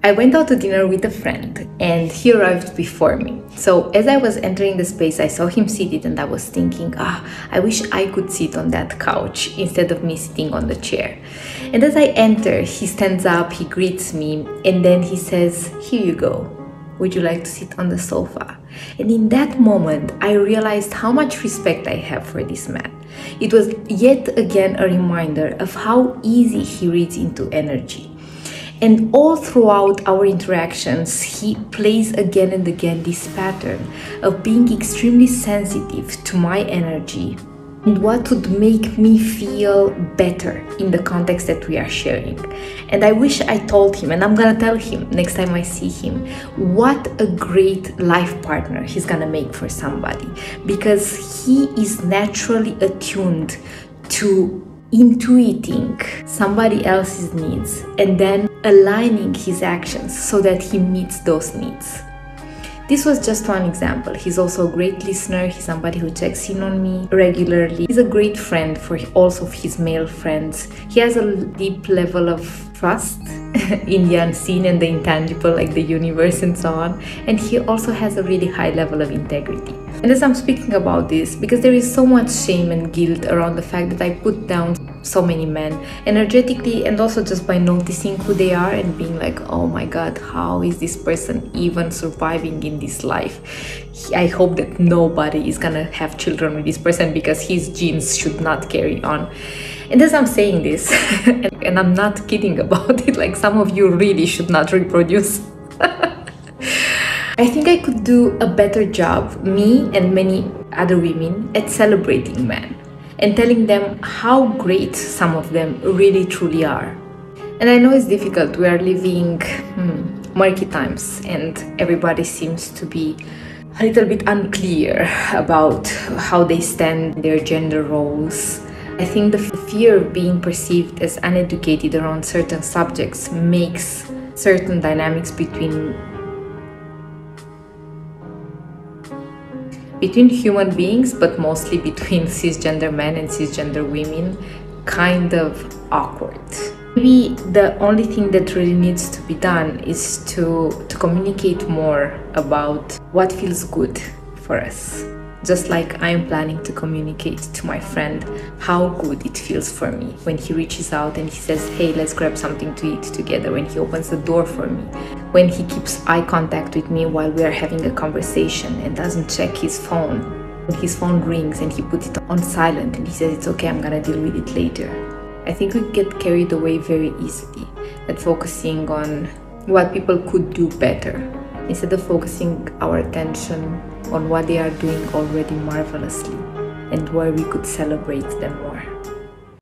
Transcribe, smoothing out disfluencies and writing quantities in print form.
I went out to dinner with a friend and he arrived before me. So as I was entering the space, I saw him seated and I was thinking, I wish I could sit on that couch instead of me sitting on the chair. And as I enter, he stands up, he greets me, and then he says, "Here you go. Would you like to sit on the sofa?" And in that moment, I realized how much respect I have for this man. It was yet again a reminder of how easy he reads into energy. And all throughout our interactions, he plays again and again this pattern of being extremely sensitive to my energy and what would make me feel better in the context that we are sharing. And I wish I told him, and I'm gonna tell him next time I see him, what a great life partner he's gonna make for somebody, because he is naturally attuned to intuiting somebody else's needs and then aligning his actions so that he meets those needs. This was just one example. He's also a great listener. He's somebody who checks in on me regularly. He's a great friend for also his male friends. He has a deep level of trust in the unseen and the intangible, like the universe and so on. And he also has a really high level of integrity. And as I'm speaking about this, because there is so much shame and guilt around the fact that I put down so many men energetically, and also just by noticing who they are and being like, oh my god, how is this person even surviving in this life? I hope that nobody is gonna have children with this person because his genes should not carry on. And as I'm saying this, and I'm not kidding about it, like some of you really should not reproduce. I think I could do a better job, me and many other women, at celebrating men and telling them how great some of them really truly are. And I know it's difficult. We are living murky times and everybody seems to be a little bit unclear about how they stand in their gender roles. I think the fear of being perceived as uneducated around certain subjects makes certain dynamics between human beings, but mostly between cisgender men and cisgender women, kind of awkward. Maybe the only thing that really needs to be done is to communicate more about what feels good for us. Just like I'm planning to communicate to my friend how good it feels for me when he reaches out and he says, hey, let's grab something to eat together, when he opens the door for me, when he keeps eye contact with me while we are having a conversation and doesn't check his phone. When his phone rings and he puts it on silent and he says, it's okay, I'm gonna deal with it later. I think we get carried away very easily at focusing on what people could do better, instead of focusing our attention on what they are doing already marvelously and where we could celebrate them more.